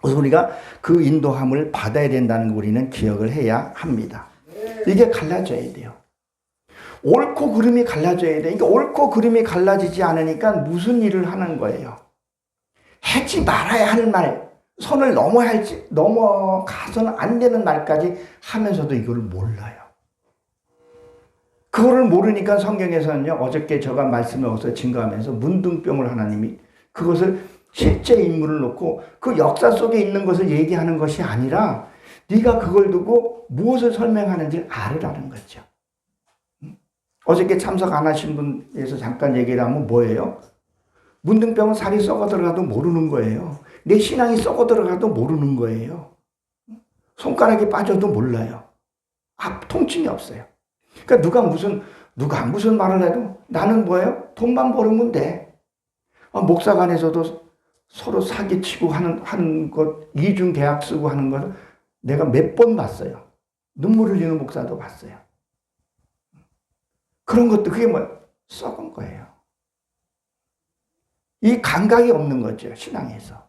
그래서 우리가 그 인도함을 받아야 된다는 거 우리는 기억을 해야 합니다. 이게 갈라져야 돼요. 옳고 그름이 갈라져야 돼. 그러니까 옳고 그름이 갈라지지 않으니까 무슨 일을 하는 거예요. 하지 말아야 할 말, 선을 넘어가서는 안 되는 말까지 하면서도 이걸 몰라요. 그거를 모르니까 성경에서는요, 어저께 제가 말씀을 얻어서 증거하면서 문둥병을 하나님이 그것을 실제 인물을 놓고 그 역사 속에 있는 것을 얘기하는 것이 아니라 네가 그걸 두고 무엇을 설명하는지 알으라는 거죠. 어저께 참석 안 하신 분에서 잠깐 얘기를 하면 뭐예요? 문둥병은 살이 썩어 들어가도 모르는 거예요. 내 신앙이 썩어 들어가도 모르는 거예요. 손가락이 빠져도 몰라요. 통증이 없어요. 그러니까 누가 무슨 말을 해도 나는 뭐예요? 돈만 벌으면 돼. 목사간에서도 서로 사기치고 하는 것, 이중 계약 쓰고 하는 것을 내가 몇 번 봤어요. 눈물 흘리는 목사도 봤어요. 그런 것도 그게 뭐예요? 썩은 거예요. 이 감각이 없는 거죠, 신앙에서.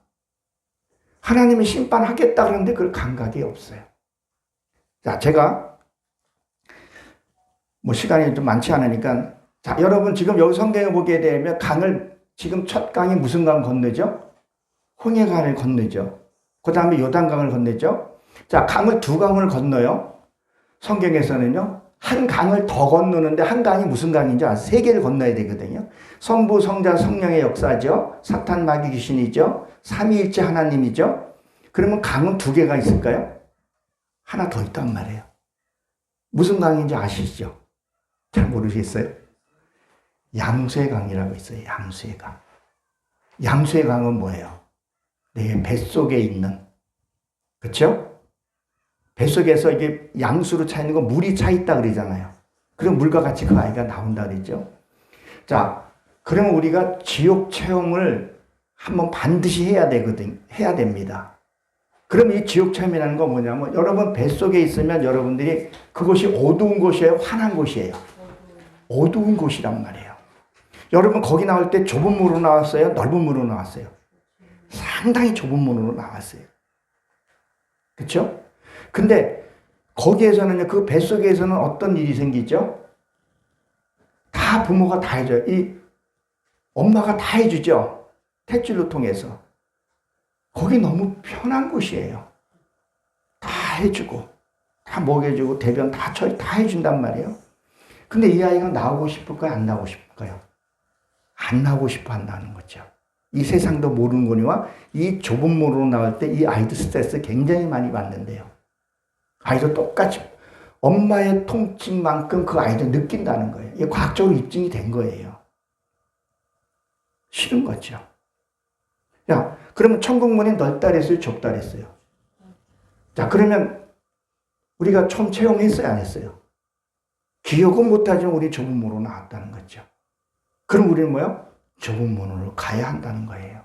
하나님이 심판하겠다 그러는데 그 감각이 없어요. 자, 제가 시간이 좀 많지 않으니까, 자, 여러분 지금 여기 성경에 보게 되면 지금 첫 강이 무슨 강 건너죠? 홍해강을 건너죠. 그 다음에 요단강을 건너죠. 자, 두 강을 건너요. 성경에서는요, 한 강을 더 건너는데 한 강이 무슨 강인지 아세요? 3개를 건너야 되거든요. 성부, 성자, 성령의 역사죠. 사탄, 마귀, 귀신이죠. 삼위일체 하나님이죠. 그러면 강은 2개가 있을까요? 하나 더 있단 말이에요. 무슨 강인지 아시죠? 잘 모르겠어요? 양수의 강이라고 있어요. 양수의 강. 양수의 강은 뭐예요? 내 뱃속에 있는, 그렇죠? 뱃속에서 이게 양수로 차 있는 거 물이 차 있다 그러잖아요. 그럼 물과 같이 그 아이가 나온다 그랬죠. 자, 그러면 우리가 지옥 체험을 한번 반드시 해야 됩니다. 그럼 이 지옥 체험이라는 건 뭐냐면 여러분 뱃속에 있으면 여러분들이 그곳이 어두운 곳이에요? 환한 곳이에요? 어두운 곳이란 말이에요. 여러분 거기 나올 때 좁은 문으로 나왔어요? 넓은 문으로 나왔어요? 상당히 좁은 문으로 나왔어요. 그렇죠? 근데 거기에서는요, 그 뱃속에서는 어떤 일이 생기죠? 다 부모가 다 해줘요. 이 엄마가 다 해주죠. 탯줄로 통해서. 거기 너무 편한 곳이에요. 다 해주고, 다 먹여주고, 대변 다 해준단 말이에요. 근데 이 아이가 나오고 싶을까요? 안 나오고 싶을까요? 안 나오고 싶어 한다는 거죠. 이 세상도 모르는 거니와 이 좁은 문으로 나올 때 이 아이도 스트레스 굉장히 많이 받는데요. 아이도 똑같이 엄마의 통증만큼 그 아이도 느낀다는 거예요. 이게 과학적으로 입증이 된 거예요. 싫은 거죠. 야, 그러면 천국 문이 넓다 그랬어요? 좁다 그랬어요? 자, 그러면 우리가 처음 채용했어요? 안 했어요? 기억은 못하지만 우리 좁은 문으로 나왔다는 거죠. 그럼 우리는 뭐요? 좁은 문으로 가야 한다는 거예요.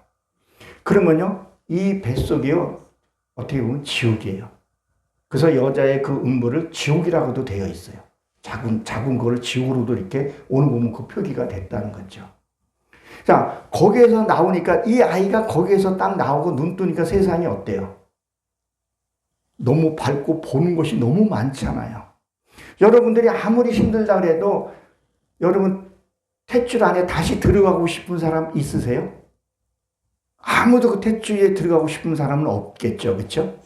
그러면요, 이 뱃속이요, 어떻게 보면 지옥이에요. 그래서 여자의 그 음부를 지옥이라고도 되어 있어요. 작은 거를 지옥으로도 이렇게 오늘 보면 그 표기가 됐다는 거죠. 자, 거기에서 나오니까 이 아이가 거기에서 딱 나오고 눈 뜨니까 세상이 어때요? 너무 밝고 보는 것이 너무 많잖아요. 여러분들이 아무리 힘들다 그래도 여러분 탯줄 안에 다시 들어가고 싶은 사람 있으세요? 아무도 그 탯줄에 들어가고 싶은 사람은 없겠죠. 그렇죠?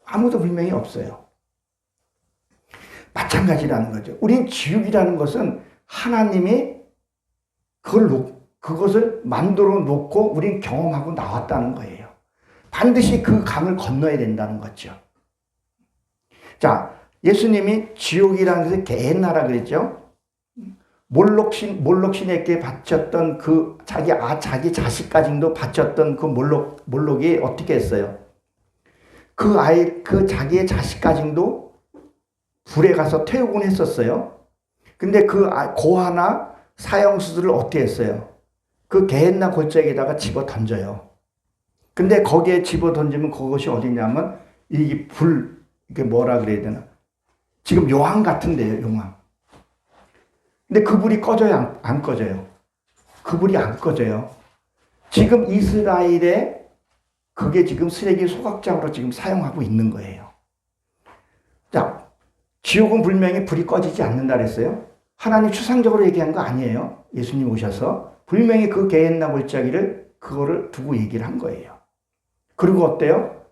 아무도 분명히 없어요. 마찬가지라는 거죠. 우린 지옥이라는 것은 하나님이 그것을 만들어 놓고 우린 경험하고 나왔다는 거예요. 반드시 그 강을 건너야 된다는 거죠. 자, 예수님이 지옥이라는 것을 개나라 그랬죠. 몰록신에게 바쳤던 그 자기 자식까지도 바쳤던 그 몰록이 어떻게 했어요? 그 자기의 자식까지도 불에 가서 태우곤 했었어요. 근데 그 고아나 사형수들을 어떻게 했어요? 그 게헨나 골짜기에다가 집어 던져요. 근데 거기에 집어 던지면 그것이 어디냐면 이게 뭐라 그래야 되나? 지금 요한 같은데요, 요한. 근데 그 불이 꺼져요, 안 꺼져요? 그 불이 안 꺼져요. 지금 이스라엘에 그게 지금 쓰레기 소각장으로 지금 사용하고 있는 거예요. 자, 지옥은 분명히 불이 꺼지지 않는다 그랬어요. 하나님 추상적으로 얘기한 거 아니에요. 예수님 오셔서 분명히 그 게헨나 골짜기를 그거를 두고 얘기를 한 거예요. 그리고 어때요?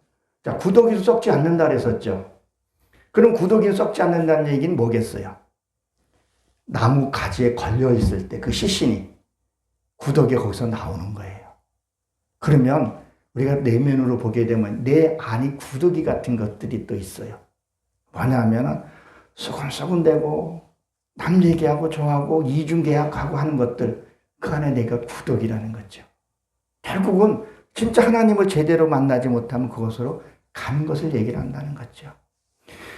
자, 구더기도 썩지 않는다 그랬었죠. 그럼 구더기는 썩지 않는다는 얘기는 뭐겠어요? 나무 가지에 걸려 있을 때 그 시신이 구더기가 거기서 나오는 거예요. 그러면 우리가 내면으로 보게 되면 내 안이 구더기 같은 것들이 또 있어요. 뭐냐면은 수근수근대고 남 얘기하고 좋아하고 이중계약하고 하는 것들, 그 안에 내가 구더기라는 거죠. 결국은 진짜 하나님을 제대로 만나지 못하면 그것으로 가는 것을 얘기를 한다는 거죠.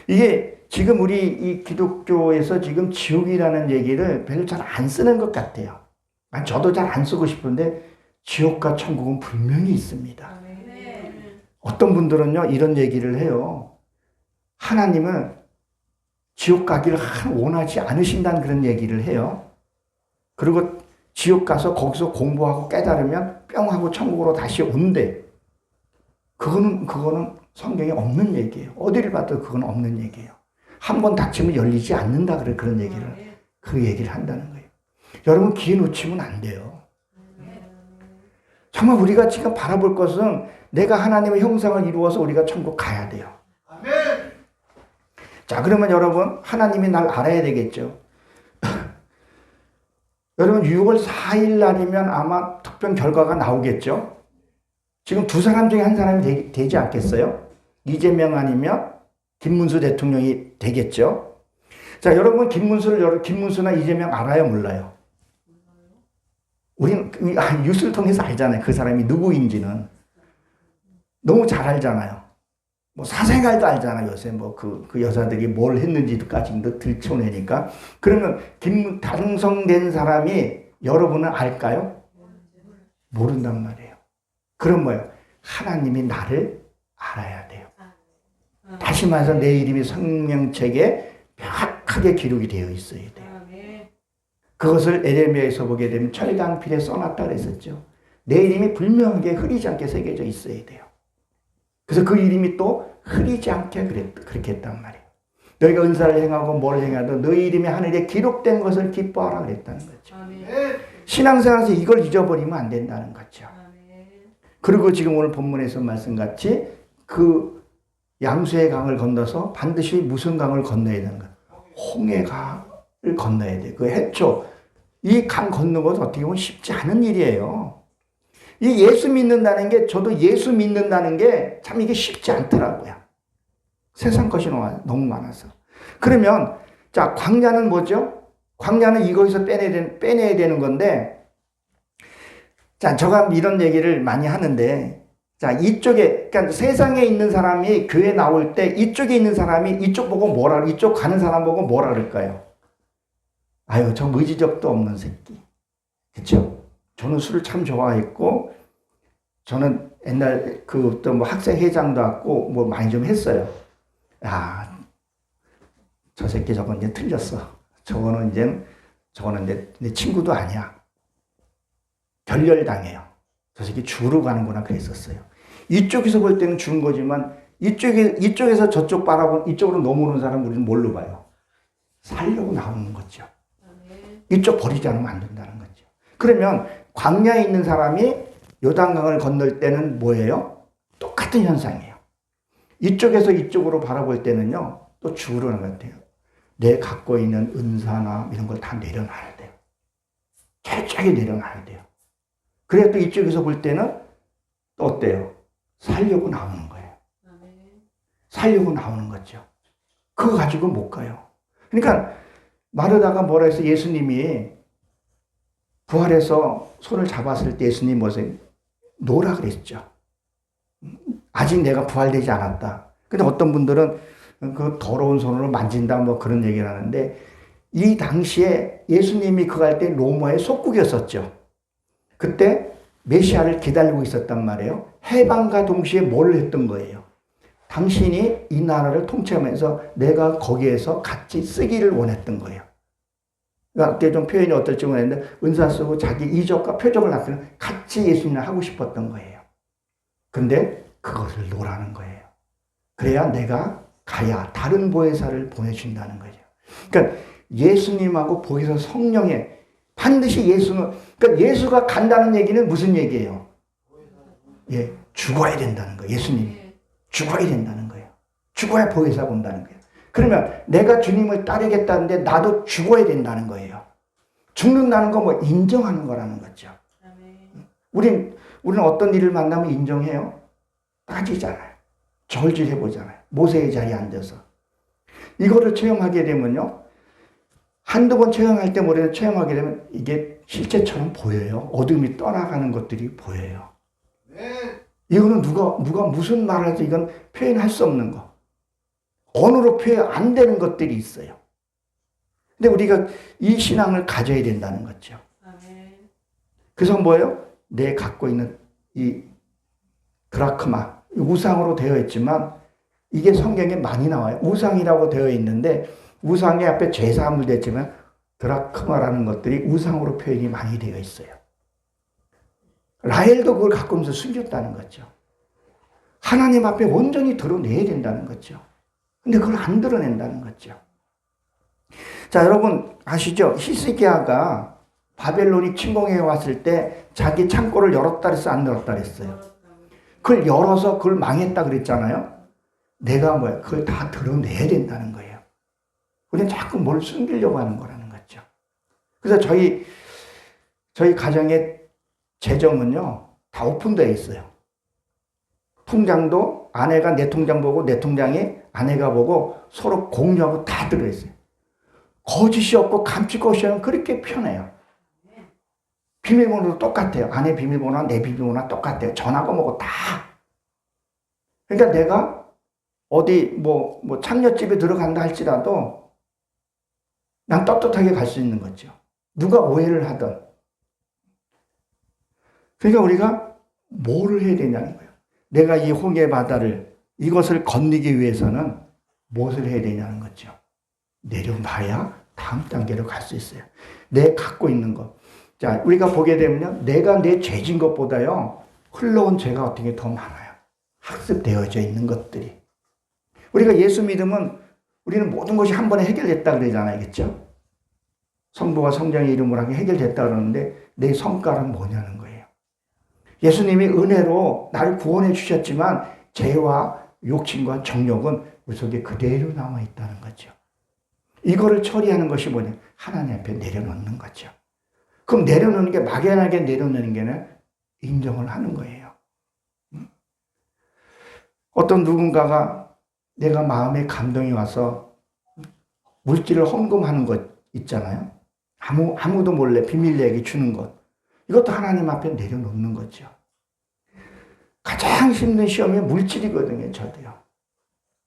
이게 지금 우리 이 기독교에서 지금 지옥이라는 얘기를 별로 잘 안 쓰는 것 같아요. 저도 잘 안 쓰고 싶은데 지옥과 천국은 분명히 있습니다. 어떤 분들은요 이런 얘기를 해요. 하나님은 지옥 가기를 원하지 않으신다는 그런 얘기를 해요. 그리고 지옥 가서 거기서 공부하고 깨달으면 뿅 하고 천국으로 다시 온대. 그거는 성경에 없는 얘기예요. 어디를 봐도 그건 없는 얘기예요. 한 번 닥치면 열리지 않는다 그런 얘기를 그 얘기를 한다는 거예요. 여러분 기회 놓치면 안 돼요. 정말 우리가 지금 바라볼 것은 내가 하나님의 형상을 이루어서 우리가 천국 가야 돼요. 자, 그러면 여러분 하나님이 날 알아야 되겠죠. 여러분 6월 4일 날이면 아마 투표 결과가 나오겠죠. 지금 두 사람 중에 한 사람이 되지 않겠어요? 이재명 아니면 김문수 대통령이 되겠죠. 자, 여러분 김문수나 이재명 알아요, 몰라요? 우린 뉴스를 통해서 알잖아요. 그 사람이 누구인지는 너무 잘 알잖아요. 뭐 사생활도 알잖아요. 요새 뭐 그 여자들이 뭘 했는지까지도 들춰내니까. 그러면 당선된 사람이 여러분은 알까요? 모른단 말이에요. 그럼 뭐예요? 하나님이 나를 알아야 돼요. 다시 말해서 내 이름이 생명책에 명확하게 기록이 되어 있어야 돼요. 그것을 에레미야에서 보게 되면 철강필에 써놨다 그랬었죠. 내 이름이 분명하게 흐리지 않게 새겨져 있어야 돼요. 그래서 그 이름이 또 흐리지 않게 그렇게 했단 말이에요. 너희가 은사를 행하고 뭘 행하든 너희 이름이 하늘에 기록된 것을 기뻐하라 그랬다는 거죠. 신앙생활에서 이걸 잊어버리면 안 된다는 거죠. 그리고 지금 오늘 본문에서 말씀같이 그 양수의 강을 건너서 반드시 무슨 강을 건너야 되는 거예요? 홍해 강을 건너야 돼요. 그 해초. 이 강 건너는 것은 어떻게 보면 쉽지 않은 일이에요. 이 예수 믿는다는 게, 저도 예수 믿는다는 게 참 이게 쉽지 않더라고요. 세상 것이 너무 많아서. 그러면, 자, 광야는 뭐죠? 광야는 이거에서 빼내야 되는 건데, 자, 저가 이런 얘기를 많이 하는데, 자, 이쪽에, 그러니까 세상에 있는 사람이 교회 나올 때 이쪽에 있는 사람이 이쪽 보고 이쪽 가는 사람 보고 뭐라 그럴까요? 아유, 저 의지적도 없는 새끼. 그쵸? 저는 술을 참 좋아했고, 저는 옛날 또 뭐 학생회장도 하고 뭐 많이 좀 했어요. 야, 저 새끼 저건 이제 틀렸어. 저거는 내 친구도 아니야. 결렬당해요. 저 새끼 죽으러 가는구나 그랬었어요. 이쪽에서 볼 때는 죽은 거지만 이쪽에서 저쪽 바라보는 이쪽으로 넘어오는 사람 우리는 뭘로 봐요? 살려고 나오는 거죠. 이쪽 버리지 않으면 안 된다는 거죠. 그러면 광야에 있는 사람이 요단강을 건널 때는 뭐예요? 똑같은 현상이에요. 이쪽에서 이쪽으로 바라볼 때는요, 또 죽으려는 것 같아요. 내 갖고 있는 은사나 이런 걸 다 내려놔야 돼요. 철저하게 내려놔야 돼요. 그래야 또 이쪽에서 볼 때는 또 어때요? 살려고 나오는 거예요. 살려고 나오는 거죠. 그거 가지고 못 가요. 그러니까 마르다가 뭐라 해서 예수님이 부활해서 손을 잡았을 때 예수님 뭐세요? 노라 그랬죠. 아직 내가 부활되지 않았다. 근데 어떤 분들은 그 더러운 손으로 만진다 뭐 그런 얘기를 하는데 이 당시에 예수님이 그거 할 때 로마의 속국이었었죠. 그때 메시아를 기다리고 있었단 말이에요. 해방과 동시에 뭘 했던 거예요? 당신이 이 나라를 통치하면서 내가 거기에서 같이 쓰기를 원했던 거예요. 그러니까 좀 표현이 어떨지 모르겠는데 은사 쓰고 자기 이적과 표적을 나타내는 같이 예수님을 하고 싶었던 거예요. 근데 그것을 놓으라는 거예요. 그래야 내가 가야 다른 보혜사를 보내준다는 거죠. 그러니까 예수님하고 보혜사 성령에 반드시 그러니까 예수가 간다는 얘기는 무슨 얘기예요? 예, 죽어야 된다는 거예요. 예수님이 죽어야 된다는 거예요. 죽어야 보혜사가 온다는 거예요. 그러면 내가 주님을 따르겠다는데 나도 죽어야 된다는 거예요. 죽는다는 거 뭐 인정하는 거라는 거죠. 우리는 어떤 일을 만나면 인정해요? 따지잖아요. 절질해보잖아요. 모세의 자리에 앉아서. 이거를 체험하게 되면요. 한두 번 체험할 때 모르겠는데 체험하게 되면 이게 실제처럼 보여요. 어둠이 떠나가는 것들이 보여요. 이거는 누가 무슨 말을 해도 이건 표현할 수 없는 거. 언어로 표현 안 되는 것들이 있어요. 근데 우리가 이 신앙을 가져야 된다는 거죠. 그래서 뭐예요? 내 갖고 있는 이 드라크마, 우상으로 되어 있지만 이게 성경에 많이 나와요. 우상이라고 되어 있는데 우상의 앞에 제사함을 댔지만 드라크마라는 것들이 우상으로 표현이 많이 되어 있어요. 라헬도 그걸 갖고 오면서 숨겼다는 거죠. 하나님 앞에 온전히 드러내야 된다는 거죠. 근데 그걸 안 드러낸다는 거죠. 자, 여러분 아시죠? 히스기야가 바벨론이 침공해 왔을 때 자기 창고를 열었다 그랬어요? 안 열었다 그랬어요? 그걸 열어서 그걸 망했다 그랬잖아요? 내가 뭐야? 그걸 다 드러내야 된다는 거예요. 우리는 자꾸 뭘 숨기려고 하는 거라는 거죠. 그래서 저희 가정의 재정은요, 다 오픈되어 있어요. 통장도 아내가 내 통장 보고 내 통장이 아내가 보고 서로 공유하고 다 들어있어요. 거짓이 없고 감출 것이 없으면 그렇게 편해요. 비밀번호도 똑같아요. 아내 비밀번호와 내 비밀번호와 똑같아요. 전화가 뭐고 다. 그러니까 내가 어디 뭐 창녀집에 들어간다 할지라도 난 떳떳하게 갈 수 있는 거죠. 누가 오해를 하든. 그러니까 우리가 뭐를 해야 되냐는 거예요. 내가 이 홍해 바다를 이것을 건너기 위해서는 무엇을 해야 되냐는 거죠. 내려놔야 다음 단계로 갈 수 있어요. 내 갖고 있는 것. 자, 우리가 보게 되면요. 내가 내 죄진 것보다요. 흘러온 죄가 어떻게 더 많아요. 학습되어져 있는 것들이. 우리가 예수 믿으면 우리는 모든 것이 한 번에 해결됐다 그러잖아요. 그렇죠? 성부와 성령의 이름으로 하게 해결됐다 그러는데 내 성과는 뭐냐는 거예요. 예수님이 은혜로 나를 구원해 주셨지만 죄와 욕심과 정욕은 우리 속에 그대로 남아있다는 거죠. 이거를 처리하는 것이 뭐냐? 하나님 앞에 내려놓는 거죠. 그럼 내려놓는 게 막연하게 내려놓는 게 아니라 인정을 하는 거예요. 어떤 누군가가 내가 마음에 감동이 와서 물질을 헌금하는 것 있잖아요. 아무도 몰래 비밀 얘기 주는 것. 이것도 하나님 앞에 내려놓는 거죠. 가장 힘든 시험이 물질이거든요. 저도요.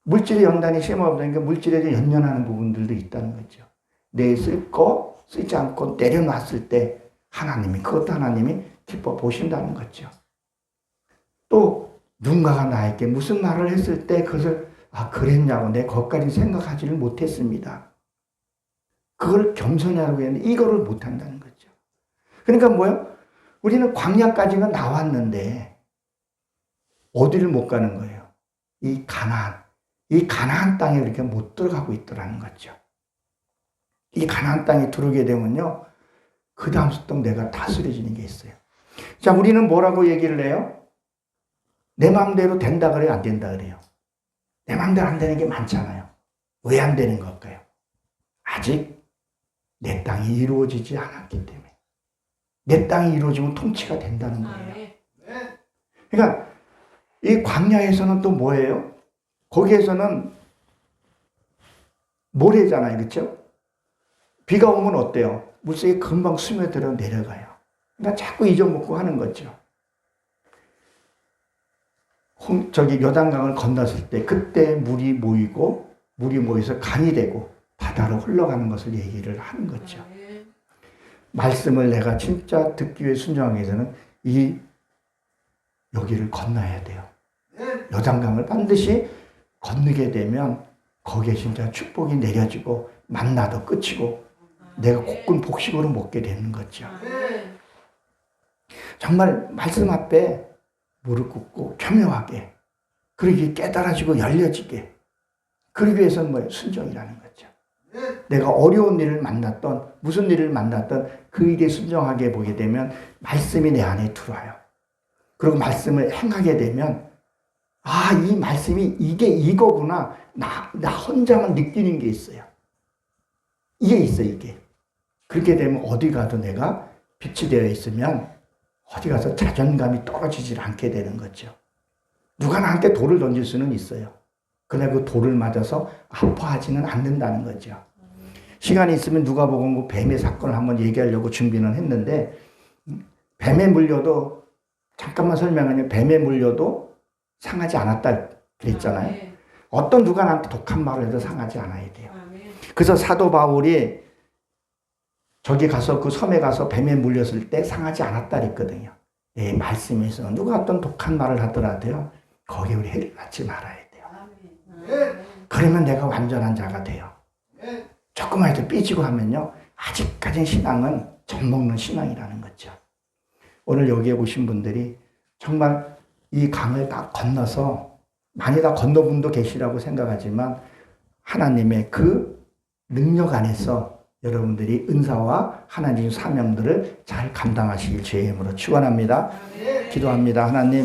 물질의 연단이 시험하다 보니까 물질에 연연하는 부분들도 있다는 거죠. 내 쓸 거 쓰지 않고 내려놨을 때 그것도 하나님이 기뻐 보신다는 거죠. 또 누군가가 나에게 무슨 말을 했을 때 그것을 그랬냐고 내 것까지 생각하지를 못했습니다. 그걸 겸손히 하라고 했는데 이거를 못한다는 거죠. 그러니까 뭐요? 우리는 광야까지는 나왔는데 어디를 못 가는 거예요? 이 가나안 땅에 이렇게 못 들어가고 있더라는 거죠. 이 가나안 땅에 들어오게 되면요, 그 다음부터 내가 다스려지는 게 있어요. 자, 우리는 뭐라고 얘기를 해요? 내 마음대로 된다 그래요? 안 된다 그래요? 내 마음대로 안 되는 게 많잖아요. 왜 안 되는 걸까요? 아직 내 땅이 이루어지지 않았기 때문에. 내 땅이 이루어지면 통치가 된다는 거예요. 그러니까 이 광야에서는 또 뭐예요? 거기에서는 모래잖아요. 그렇죠? 비가 오면 어때요? 물속에 금방 스며들어 내려가요. 그러니까 자꾸 잊어먹고 하는 거죠. 요단강을 건넜을 때 그때 물이 모여서 강이 되고 바다로 흘러가는 것을 얘기를 하는 거죠. 말씀을 내가 진짜 듣기 위해 순종하기 위해서는 여기를 건너야 돼요. 요단강을 반드시 건너게 되면 거기에 진짜 축복이 내려지고 만나도 끝이고 내가 곧군 복식으로 먹게 되는 거죠. 정말 말씀 앞에 무릎 꿇고 교묘하게 그러기 깨달아지고 열려지게 그러기 위해서는 뭐예요? 순종이라는 거죠. 내가 어려운 일을 만났던 무슨 일을 만났던 그 일에 순종하게 보게 되면 말씀이 내 안에 들어와요. 그리고 말씀을 행하게 되면 이 말씀이 이게 이거구나. 나 혼자만 느끼는 게 있어요. 이게 있어요, 이게. 그렇게 되면 어디 가도 내가 빛이 되어 있으면 어디 가서 자존감이 떨어지질 않게 되는 거죠. 누가 나한테 돌을 던질 수는 있어요. 그러나 그 돌을 맞아서 아파하지는 않는다는 거죠. 시간이 있으면 누가복음 뱀의 사건을 한번 얘기하려고 준비는 했는데 뱀에 물려도 잠깐만 설명하면 뱀에 물려도 상하지 않았다 그랬잖아요. 어떤 누가 나한테 독한 말을 해도 상하지 않아야 돼요. 그래서 사도 바울이 저기 가서 그 섬에 가서 뱀에 물렸을 때 상하지 않았다 그랬거든요. 내 말씀에서 누가 어떤 독한 말을 하더라도요. 거기에 우리 해를 받지 말아야 돼요. 그러면 내가 완전한 자가 돼요. 조금만 해도 삐지고 하면요. 아직까지는 신앙은 젖먹는 신앙이라는 거죠. 오늘 여기에 오신 분들이 정말 이 강을 다 건너서 많이 다 건너분 분도 계시라고 생각하지만 하나님의 그 능력 안에서 여러분들이 은사와 하나님의 사명들을 잘 감당하시길 주의 이름으로 축원합니다. 기도합니다. 하나님.